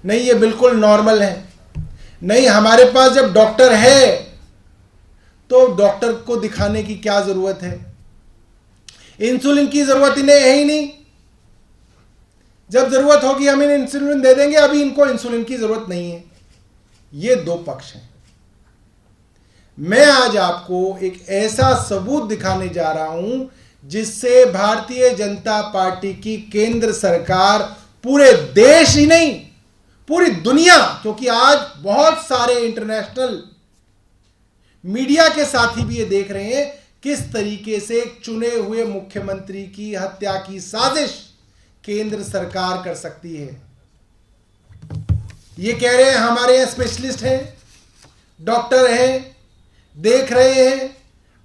नहीं ये बिल्कुल नॉर्मल है, नहीं हमारे पास जब डॉक्टर है तो डॉक्टर को दिखाने की क्या जरूरत है, इंसुलिन की जरूरत इन्हें है ही नहीं, जब जरूरत होगी हम इन्हें इंसुलिन दे देंगे, अभी इनको इंसुलिन की जरूरत नहीं है। ये दो पक्ष हैं। मैं आज आपको एक ऐसा सबूत दिखाने जा रहा हूं जिससे भारतीय जनता पार्टी की केंद्र सरकार पूरे देश ही नहीं पूरी दुनिया, क्योंकि आज बहुत सारे इंटरनेशनल मीडिया के साथी भी ये देख रहे हैं किस तरीके से एक चुने हुए मुख्यमंत्री की हत्या की साजिश केंद्र सरकार कर सकती है। ये कह रहे हैं हमारे यहां स्पेशलिस्ट हैं, डॉक्टर हैं, देख रहे हैं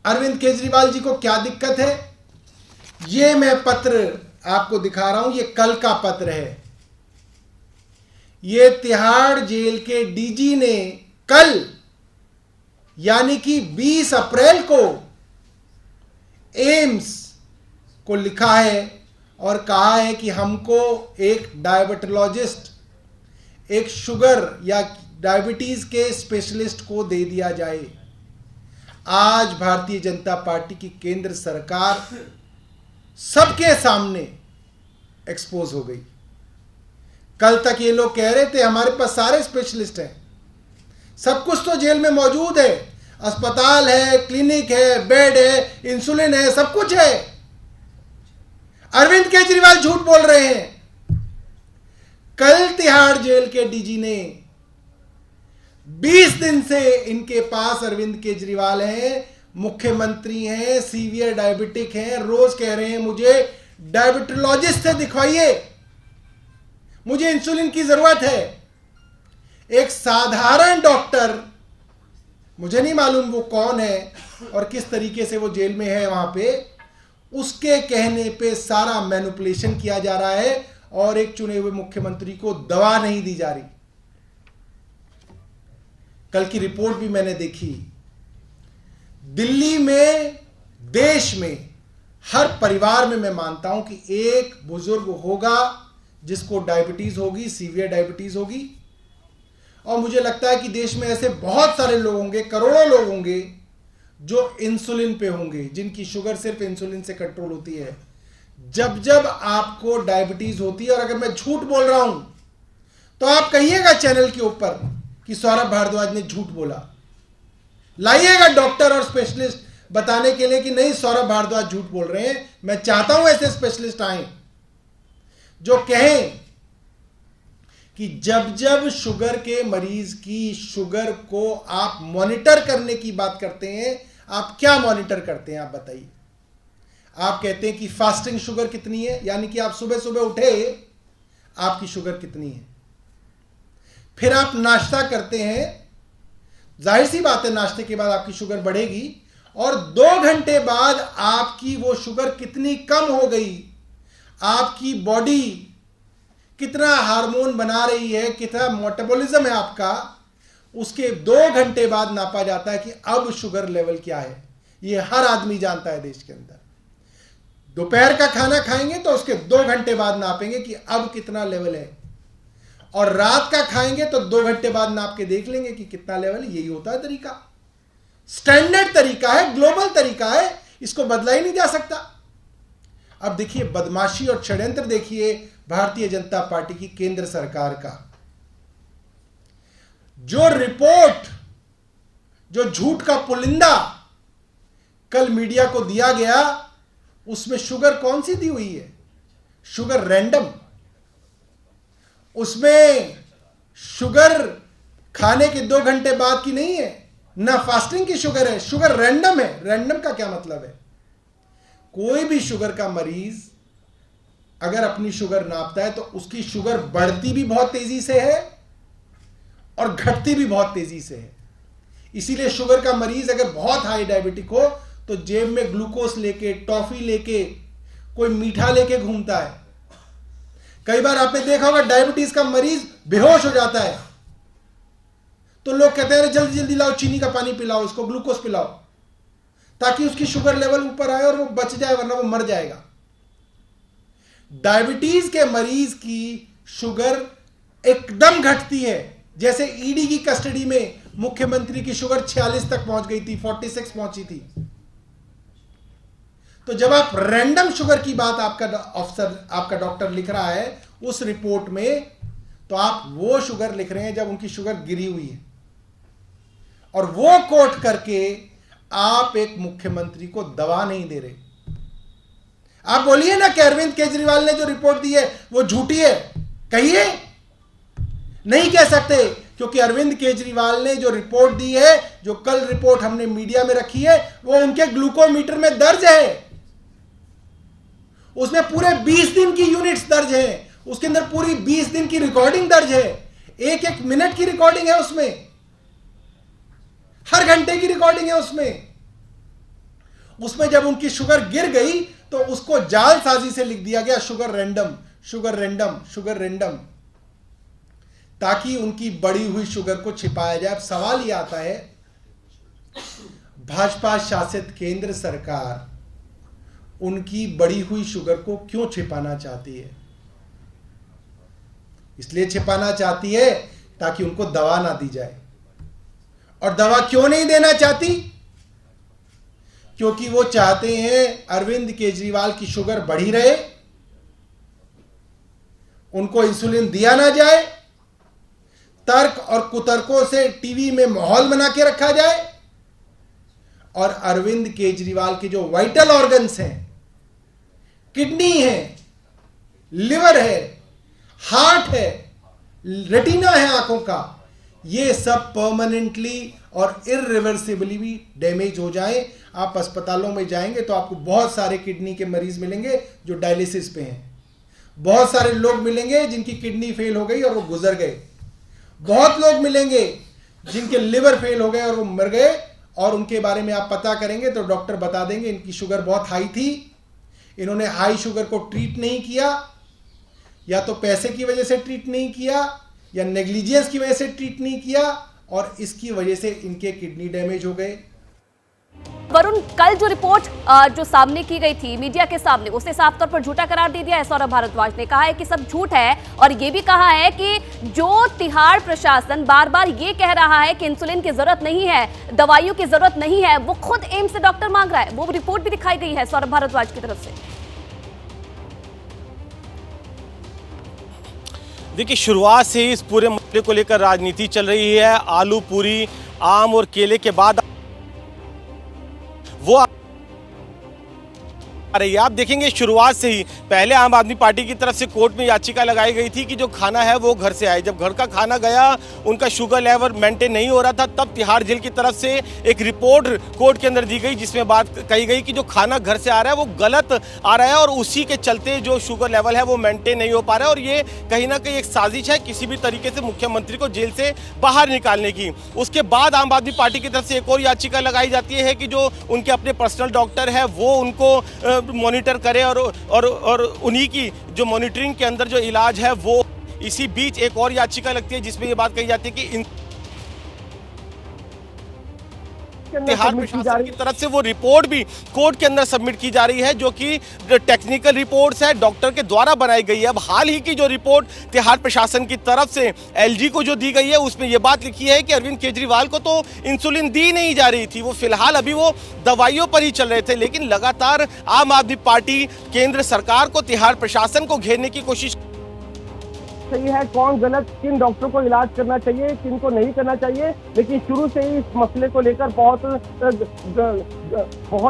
अरविंद केजरीवाल जी को क्या दिक्कत है। ये मैं पत्र आपको दिखा रहा हूं, ये कल का पत्र है। ये तिहाड़ जेल के डीजी ने कल यानी कि 20 अप्रैल को एम्स को लिखा है और कहा है कि हमको एक डायबिटोलॉजिस्ट, एक शुगर या डायबिटीज के स्पेशलिस्ट को दे दिया जाए। आज भारतीय जनता पार्टी की केंद्र सरकार सबके सामने एक्सपोज हो गई। कल तक ये लोग कह रहे थे हमारे पास सारे स्पेशलिस्ट हैं, सब कुछ तो जेल में मौजूद है, अस्पताल है, क्लिनिक है, बेड है, इंसुलिन है, सब कुछ है। अरविंद केजरीवाल झूठ बोल रहे हैं। कल तिहाड़ जेल के डीजी ने 20 दिन से इनके पास अरविंद केजरीवाल हैं, मुख्यमंत्री हैं, सीवियर डायबिटिक हैं, रोज कह रहे हैं मुझे डायबिटोलॉजिस्ट से दिखवाइए, मुझे इंसुलिन की जरूरत है। एक साधारण डॉक्टर, मुझे नहीं मालूम वो कौन है और किस तरीके से वो जेल में है वहां पे, उसके कहने पे सारा मैनिपुलेशन किया जा रहा है और एक चुने हुए मुख्यमंत्री को दवा नहीं दी जा रही। कल की रिपोर्ट भी मैंने देखी। दिल्ली में, देश में हर परिवार में मैं मानता हूं कि एक बुजुर्ग होगा जिसको डायबिटीज होगी, सीवियर डायबिटीज होगी। और मुझे लगता है कि देश में ऐसे बहुत सारे लोग होंगे, करोड़ों लोग होंगे जो इंसुलिन पे होंगे, जिनकी शुगर सिर्फ इंसुलिन से कंट्रोल होती है। जब जब आपको डायबिटीज होती है, और अगर मैं झूठ बोल रहा हूं तो आप कहिएगा चैनल के ऊपर कि सौरभ भारद्वाज ने झूठ बोला, लाइएगा डॉक्टर और स्पेशलिस्ट बताने के लिए कि नहीं सौरभ भारद्वाज झूठ बोल रहे हैं। मैं चाहता हूं ऐसे स्पेशलिस्ट आए जो कहें कि जब जब शुगर के मरीज की शुगर को आप मॉनिटर करने की बात करते हैं, आप क्या मॉनिटर करते हैं आप बताइए। आप कहते हैं कि फास्टिंग शुगर कितनी है, यानी कि आप सुबह सुबह उठे आपकी शुगर कितनी है। फिर आप नाश्ता करते हैं, जाहिर सी बात है नाश्ते के बाद आपकी शुगर बढ़ेगी, और 2 घंटे बाद आपकी वो शुगर कितनी कम हो गई, आपकी बॉडी कितना हार्मोन बना रही है, कितना मेटाबॉलिज्म है आपका, उसके 2 घंटे बाद नापा जाता है कि अब शुगर लेवल क्या है। ये हर आदमी जानता है देश के अंदर। दोपहर का खाना खाएंगे तो उसके 2 घंटे बाद नापेंगे कि अब कितना लेवल है, और रात का खाएंगे तो 2 घंटे बाद नाप के देख लेंगे कि कितना लेवल है। यही होता है तरीका, स्टैंडर्ड तरीका है, ग्लोबल तरीका है, इसको बदला ही नहीं जा सकता। अब देखिए बदमाशी और षड्यंत्र देखिए भारतीय जनता पार्टी की केंद्र सरकार का। जो रिपोर्ट, जो झूठ का पुलिंदा कल मीडिया को दिया गया, उसमें शुगर कौन सी दी हुई है? Sugar random. उसमें शुगर खाने के 2 घंटे बाद की नहीं है, ना फास्टिंग की शुगर है, शुगर रैंडम है। रैंडम का क्या मतलब है? कोई भी शुगर का मरीज अगर अपनी शुगर नापता है तो उसकी शुगर बढ़ती भी बहुत तेजी से है और घटती भी बहुत तेजी से है। इसीलिए शुगर का मरीज अगर बहुत हाई डायबिटिक हो तो जेब में ग्लूकोज लेके, टॉफी लेके, कोई मीठा लेके घूमता है। कई बार आपने देखा होगा डायबिटीज का मरीज बेहोश हो जाता है तो लोग कहते हैं जल्दी जल्दी लाओ चीनी का पानी पिलाओ, इसको ग्लूकोज पिलाओ, ताकि उसकी शुगर लेवल ऊपर आए और वो बच जाए, वरना वो मर जाएगा। डायबिटीज के मरीज की शुगर एकदम घटती है। जैसे ईडी की कस्टडी में मुख्यमंत्री की शुगर 46 तक पहुंच गई थी, 46 पहुंची थी। तो जब आप रैंडम शुगर की बात आपका डॉक्टर लिख रहा है उस रिपोर्ट में, तो आप वो शुगर लिख रहे हैं जब उनकी शुगर गिरी हुई है, और वो कोट करके आप एक मुख्यमंत्री को दवा नहीं दे रहे। आप बोलिए ना कि अरविंद केजरीवाल ने जो रिपोर्ट दी है वो झूठी है, कहिए। नहीं कह सकते, क्योंकि अरविंद केजरीवाल ने जो रिपोर्ट दी है, जो कल रिपोर्ट हमने मीडिया में रखी है, वो उनके ग्लूकोमीटर में दर्ज है। उसमें पूरे 20 दिन की यूनिट्स दर्ज हैं, उसके अंदर पूरी 20 दिन की रिकॉर्डिंग दर्ज है, एक एक मिनट की रिकॉर्डिंग है उसमें, हर घंटे की रिकॉर्डिंग है उसमें जब उनकी शुगर गिर गई तो उसको जालसाजी से लिख दिया गया sugar random, sugar random, sugar random, ताकि उनकी बढ़ी हुई शुगर को छिपाया जाए। अब सवाल यह आता है, भाजपा शासित केंद्र सरकार उनकी बढ़ी हुई शुगर को क्यों छिपाना चाहती है? इसलिए छिपाना चाहती है ताकि उनको दवा ना दी जाए। और दवा क्यों नहीं देना चाहती? क्योंकि वो चाहते हैं अरविंद केजरीवाल की शुगर बढ़ी रहे, उनको इंसुलिन दिया ना जाए, तर्क और कुतर्कों से टीवी में माहौल बना के रखा जाए, और अरविंद केजरीवाल के जो वाइटल ऑर्गन्स हैं, किडनी है, लिवर है, हार्ट है, रेटिना है आंखों का, ये सब परमानेंटली और इररिवर्सिबली भी डैमेज हो जाए। आप अस्पतालों में जाएंगे तो आपको बहुत सारे किडनी के मरीज मिलेंगे जो डायलिसिस पे हैं, बहुत सारे लोग मिलेंगे जिनकी किडनी फेल हो गई और वो गुजर गए, बहुत लोग मिलेंगे जिनके लिवर फेल हो गए और वो मर गए, और उनके बारे में आप पता करेंगे तो डॉक्टर बता देंगे इनकी शुगर बहुत हाई थी, इन्होंने हाई शुगर को ट्रीट नहीं किया, या तो पैसे की वजह से ट्रीट नहीं किया, या नेग्लिजेंस की वजह से ट्रीट नहीं किया, और इसकी वजह से इनके किडनी डैमेज हो गए। वरुण, कल जो रिपोर्ट जो सामने की गई थी मीडिया के सामने, उसे साफ तौर पर झूठा करार दे दिया है सौरभ भारद्वाज ने। कहा है कि सब झूठ है, और ये भी कहा है कि जो तिहाड़ प्रशासन बार बार ये कह रहा है कि इंसुलिन की जरूरत नहीं है, दवाइयों की जरूरत नहीं है, वो खुद एम्स से डॉक्टर मांग रहा है। वो रिपोर्ट भी दिखाई गई है सौरभ भारद्वाज की तरफ से। देखिए, शुरुआत से ही इस पूरे मुद्दे को लेकर राजनीति चल रही है। आलू पूरी, आम और केले के बाद वो आ रही है। आप देखेंगे शुरुआत से ही पहले आम आदमी पार्टी की तरफ से कोर्ट में याचिका लगाई गई थी कि जो खाना है वो घर से आए। जब घर का खाना गया, उनका शुगर लेवल मेंटेन नहीं हो रहा था, तब तिहाड़ जेल की तरफ से एक रिपोर्ट कोर्ट के अंदर दी गई जिसमें बात कही गई कि जो खाना घर से आ रहा है वो गलत आ रहा है, और उसी के चलते जो शुगर लेवल है वो मेंटेन नहीं हो पा रहा है, और ये कहीं ना कहीं एक साजिश है किसी भी तरीके से मुख्यमंत्री को जेल से बाहर निकालने की। उसके बाद आम आदमी पार्टी की तरफ से एक और याचिका लगाई जाती है कि जो उनके अपने पर्सनल डॉक्टर है वो उनको मॉनिटर करे, और उन्हीं की जो मॉनिटरिंग के अंदर जो इलाज है वो। इसी बीच एक और याचिका लगती है जिसमें ये बात कही जाती है कि तिहाड़ प्रशासन की तरफ से वो रिपोर्ट भी कोर्ट के अंदर सबमिट की जा रही है, जो कि टेक्निकल रिपोर्ट्स है, डॉक्टर के द्वारा बनाई गई है। अब हाल ही की जो रिपोर्ट तिहाड़ प्रशासन की तरफ से एलजी को जो दी गई है, उसमें ये बात लिखी है कि अरविंद केजरीवाल को तो इंसुलिन दी नहीं जा रही थी, वो फिलहाल अभी वो दवाइयों पर ही चल रहे थे। लेकिन लगातार आम आदमी पार्टी केंद्र सरकार को, तिहाड़ प्रशासन को घेरने की कोशिश सही है, कौन गलत, किन डॉक्टरों को इलाज करना चाहिए, किन को नहीं करना चाहिए। लेकिन शुरू से ही इस मसले को लेकर बहुत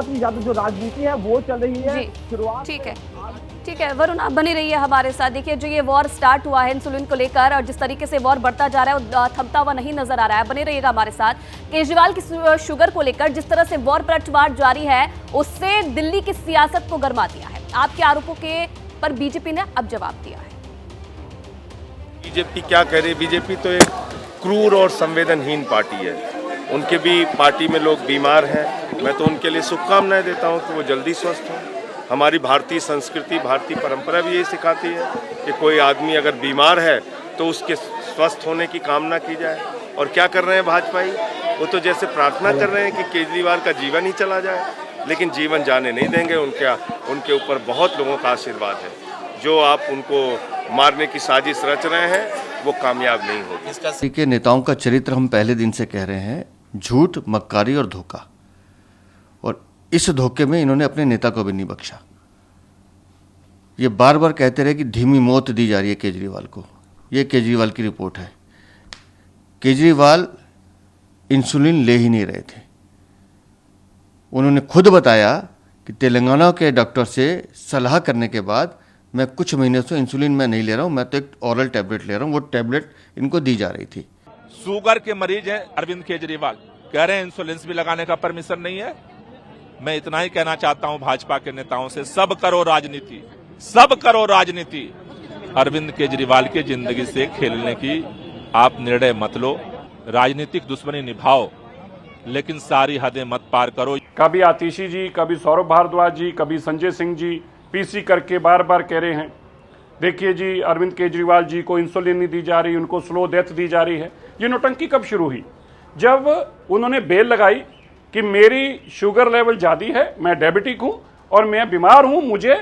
ही ज्यादा जो राजनीति है वो चल रही है। शुरुआत ठीक है वरुण, आप बने रहिए हमारे साथ। देखिए, जो ये वॉर स्टार्ट हुआ है इंसुलिन को लेकर, और जिस तरीके से वॉर बढ़ता जा रहा है वो थमता हुआ नहीं नजर आ रहा है। बने रहिएगा हमारे साथ। केजरीवाल की शुगर को लेकर जिस तरह से वॉर पलटवार जारी है, उससे दिल्ली की सियासत को गरमा दिया है। आपके आरोपों के पर बीजेपी ने अब जवाब दिया है। बीजेपी क्या कह रही है? बीजेपी तो एक क्रूर और संवेदनहीन पार्टी है। उनके भी पार्टी में लोग बीमार हैं। मैं तो उनके लिए शुभकामनाएं देता हूं कि वो जल्दी स्वस्थ हों। हमारी भारतीय संस्कृति, भारतीय परंपरा भी यही सिखाती है कि कोई आदमी अगर बीमार है तो उसके स्वस्थ होने की कामना की जाए। और क्या कर रहे हैं भाजपाई? वो तो जैसे प्रार्थना कर रहे हैं कि केजरीवाल का जीवन ही चला जाए, लेकिन जीवन जाने नहीं देंगे। उनके ऊपर बहुत लोगों का आशीर्वाद है। जो आप उनको मारने की साजिश रच रहे हैं, वो कामयाब नहीं होगी। के नेताओं का चरित्र हम पहले दिन से कह रहे हैं, झूठ, मक्कारी और धोखा, और इस धोखे में इन्होंने अपने नेता को भी नहीं बख्शा। ये बार बार कहते रहे कि धीमी मौत दी जा रही है केजरीवाल को। ये केजरीवाल की रिपोर्ट है। केजरीवाल इंसुलिन ले ही नहीं रहे थे। उन्होंने खुद बताया कि तेलंगाना के डॉक्टर से सलाह करने के बाद मैं कुछ महीने से इंसुलिन मैं नहीं ले रहा हूं, मैं तो एक ऑरल टैबलेट ले रहा हूं। वो टैबलेट इनको दी जा रही थी। शुगर के मरीज हैं अरविंद केजरीवाल, कह रहे हैं इंसुलिन भी लगाने का परमिशन नहीं है। मैं इतना ही कहना चाहता हूं भाजपा के नेताओं से, सब करो राजनीति, सब करो राजनीति, अरविंद केजरीवाल की जिंदगी से खेलने की आप निर्णय मत लो। राजनीतिक दुश्मनी निभाओ, लेकिन सारी हदें मत पार करो। कभी आतिशी जी, कभी सौरभ भारद्वाज जी, कभी संजय सिंह जी पीसी करके बार बार कह रहे हैं, देखिए जी अरविंद केजरीवाल जी को इंसुलिन नहीं दी जा रही, उनको स्लो डेथ दी जा रही है। ये नौटंकी कब शुरू हुई? जब उन्होंने बेल लगाई कि मेरी शुगर लेवल ज़्यादा है, मैं डायबिटिक हूँ और मैं बीमार हूँ, मुझे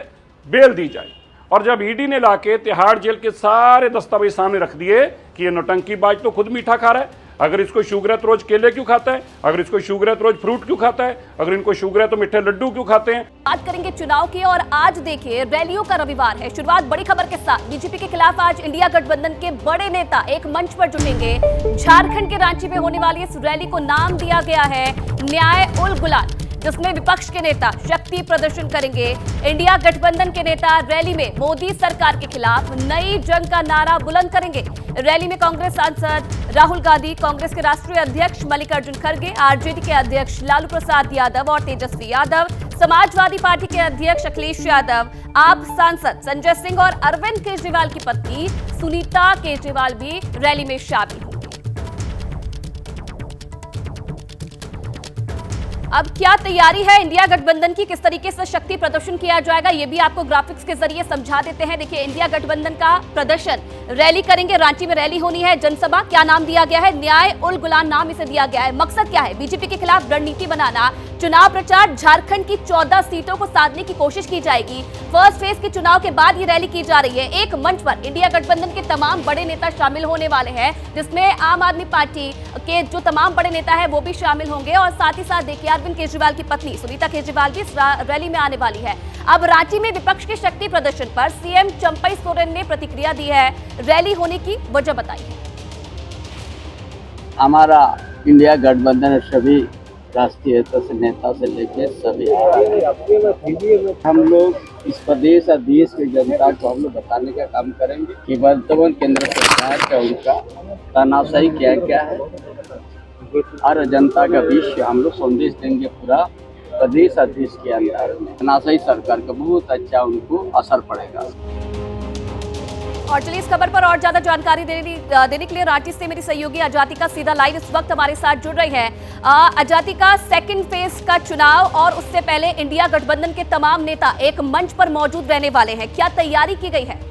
बेल दी जाए। और जब ईडी ने लाके तिहाड़ जेल के सारे दस्तावेज सामने रख दिए कि ये नौटंकीबाज तो खुद मीठा खा रहा है, अगर इसको शुगर है तो रोज केले क्यों खाता है, अगर इसको शुगर है तो रोज फ्रूट क्यों खाता है, अगर इनको शुगर है तो मीठे लड्डू क्यों खाते हैं। बात करेंगे चुनाव की, और आज देखिए रैलियों का रविवार है। शुरुआत बड़ी खबर के साथ। बीजेपी के खिलाफ आज इंडिया गठबंधन के बड़े नेता एक मंच पर जुटेंगे। झारखंड के रांची में होने वाली इस रैली को नाम दिया गया है न्याय उल गुलान, जिसमें विपक्ष के नेता शक्ति प्रदर्शन करेंगे। इंडिया गठबंधन के नेता रैली में मोदी सरकार के खिलाफ नई जंग का नारा बुलंद करेंगे। रैली में कांग्रेस सांसद राहुल गांधी, कांग्रेस के राष्ट्रीय अध्यक्ष मल्लिकार्जुन खड़गे, आरजेडी के अध्यक्ष लालू प्रसाद यादव और तेजस्वी यादव, समाजवादी पार्टी के अध्यक्ष अखिलेश यादव, आप सांसद संजय सिंह और अरविंद केजरीवाल की पत्नी सुनीता केजरीवाल भी रैली में शामिल होंगे। अब क्या तैयारी है इंडिया गठबंधन की, किस तरीके से शक्ति प्रदर्शन किया जाएगा, ये भी आपको ग्राफिक्स के जरिए समझा देते हैं। देखिए इंडिया गठबंधन का प्रदर्शन, रैली करेंगे, रांची में रैली होनी है, जनसभा। क्या नाम दिया गया है? न्याय उल गुलान नाम इसे दिया गया है। मकसद क्या है? बीजेपी के खिलाफ रणनीति बनाना। चुनाव प्रचार, झारखंड की 14 सीटों को साधने की कोशिश की जाएगी। फर्स्ट फेज के चुनाव के बाद ये रैली की जा रही है। एक मंच पर इंडिया गठबंधन के तमाम बड़े नेता शामिल होने वाले हैं, जिसमें आम आदमी पार्टी के जो तमाम बड़े नेता है वो भी शामिल होंगे, और साथ ही साथ देखिए अरविंद केजरीवाल की पत्नी सुनीता केजरीवाल भी इस रैली में आने वाली है। अब रांची में विपक्ष के शक्ति प्रदर्शन पर सीएम चंपई सोरेन ने प्रतिक्रिया दी है। रैली होने की वजह बताई है। हमारा इंडिया गठबंधन सभी राष्ट्रीय नेता से लेकर सभी हम लोग इस प्रदेश और देश की जनता को हम लोग बताने का काम करेंगे कि वर्तमान केंद्र सरकार का उनका तानाशाही क्या क्या है, और जनता का बीच हम लोग संदेश देंगे पूरा प्रदेश और देश के अंदर में तानाशाही सरकार का बहुत अच्छा उनको असर पड़ेगा। और चलिए इस खबर पर और ज्यादा जानकारी देने के लिए रांची से मेरी सहयोगी अजातिका सीधा लाइव इस वक्त हमारे साथ जुड़ रही है। अजातिका, सेकंड फेज का चुनाव और उससे पहले इंडिया गठबंधन के तमाम नेता एक मंच पर मौजूद रहने वाले हैं, क्या तैयारी की गई है?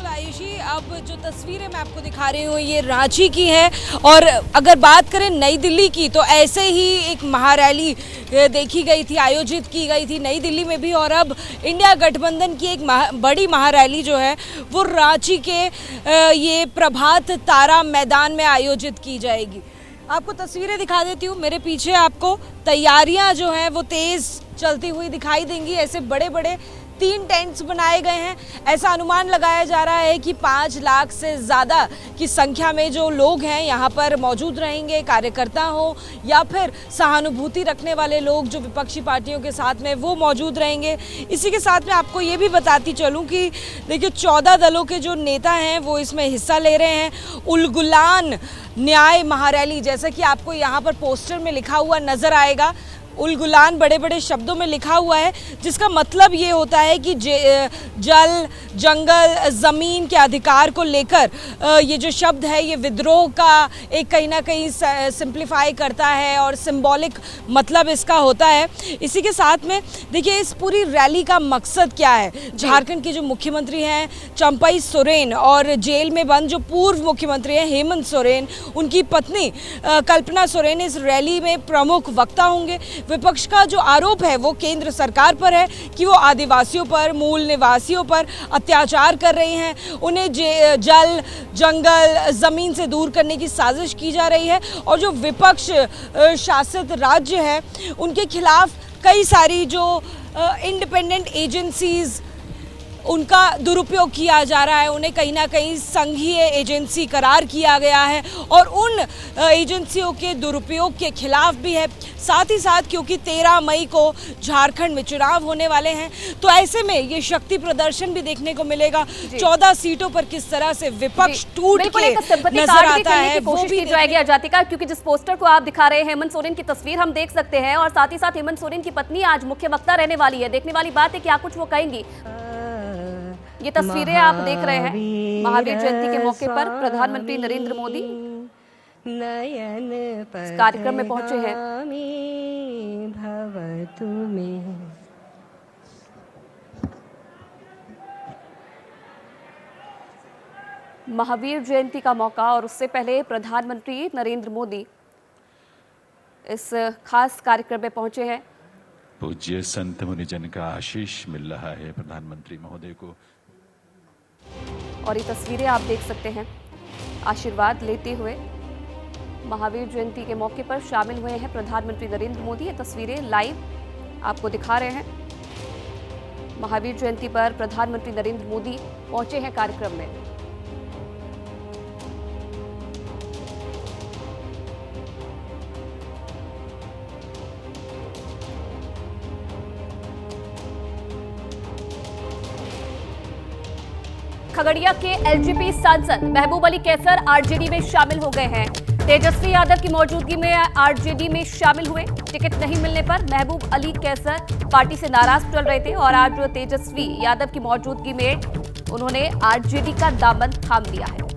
आयुषी, अब जो तस्वीरें मैं आपको दिखा रही हूँ ये रांची की है, और अगर बात करें नई दिल्ली की तो ऐसे ही एक महारैली देखी गई थी, आयोजित की गई थी नई दिल्ली में भी, और अब इंडिया गठबंधन की एक बड़ी महारैली जो है वो रांची के ये प्रभात तारा मैदान में आयोजित की जाएगी। आपको तस्वीरें दिखा देती हूँ, मेरे पीछे आपको तैयारियाँ जो हैं वो तेज़ चलती हुई दिखाई देंगी। ऐसे बड़े बड़े 3 टेंट्स बनाए गए हैं। ऐसा अनुमान लगाया जा रहा है कि 5 लाख से ज़्यादा की संख्या में जो लोग हैं यहाँ पर मौजूद रहेंगे, कार्यकर्ता हो या फिर सहानुभूति रखने वाले लोग जो विपक्षी पार्टियों के साथ में वो मौजूद रहेंगे। इसी के साथ में आपको ये भी बताती चलूँ कि देखिए 14 दलों के जो नेता हैं वो इसमें हिस्सा ले रहे हैं। उल गुलान न्याय महारैली, जैसा कि आपको यहाँ पर पोस्टर में लिखा हुआ नज़र आएगा, उल गुलान बड़े बड़े शब्दों में लिखा हुआ है, जिसका मतलब ये होता है कि जल, जंगल, ज़मीन के अधिकार को लेकर ये जो शब्द है ये विद्रोह का एक कहीं ना कहीं सिंप्लीफाई करता है और सिंबॉलिक मतलब इसका होता है। इसी के साथ में देखिए इस पूरी रैली का मकसद क्या है। झारखंड के जो मुख्यमंत्री हैं चंपई सोरेन और जेल में बंद जो पूर्व मुख्यमंत्री हैं हेमंत सोरेन, उनकी पत्नी कल्पना सोरेन इस रैली में प्रमुख वक्ता होंगे। विपक्ष का जो आरोप है वो केंद्र सरकार पर है कि वो आदिवासियों पर, मूल निवासियों पर अत्याचार कर रही हैं, उन्हें जल, जंगल, जमीन से दूर करने की साजिश की जा रही है और जो विपक्ष शासित राज्य है उनके खिलाफ कई सारी जो इंडिपेंडेंट एजेंसीज उनका दुरुपयोग किया जा रहा है, उन्हें कहीं ना कहीं संघीय एजेंसी करार किया गया है और उन एजेंसियों के दुरुपयोग के खिलाफ भी है। साथ ही साथ क्योंकि 13 मई को झारखंड में चुनाव होने वाले हैं तो ऐसे में ये शक्ति प्रदर्शन भी देखने को मिलेगा। 14 सीटों पर किस तरह से विपक्ष टूट के नजर आता है वो भी की जाएगी आजातिका, क्योंकि जिस पोस्टर को आप दिखा रहे हैं हेमंत सोरेन की तस्वीर हम देख सकते हैं और साथ ही साथ हेमंत सोरेन की पत्नी आज मुख्य वक्ता रहने वाली है। देखने वाली बात है क्या कुछ वो कहेंगी। ये तस्वीरें आप देख रहे हैं महावीर जयंती के मौके पर प्रधानमंत्री नरेंद्र मोदी इस कार्यक्रम में पहुंचे हैं। महावीर जयंती का मौका और उससे पहले प्रधानमंत्री नरेंद्र मोदी इस खास कार्यक्रम में पहुंचे हैं। पूज्य संत मुनिजन का आशीष मिल रहा है प्रधानमंत्री महोदय को और ये तस्वीरें आप देख सकते हैं आशीर्वाद लेते हुए महावीर जयंती के मौके पर शामिल हुए हैं प्रधानमंत्री नरेंद्र मोदी। ये तस्वीरें लाइव आपको दिखा रहे हैं। महावीर जयंती पर प्रधानमंत्री नरेंद्र मोदी पहुंचे हैं कार्यक्रम में। खगड़िया के एलजेपी सांसद महबूब अली कैसर आरजेडी में शामिल हो गए हैं। तेजस्वी यादव की मौजूदगी में आरजेडी में शामिल हुए। टिकट नहीं मिलने पर महबूब अली कैसर पार्टी से नाराज चल रहे थे और आज तेजस्वी यादव की मौजूदगी में उन्होंने आरजेडी का दामन थाम लिया है।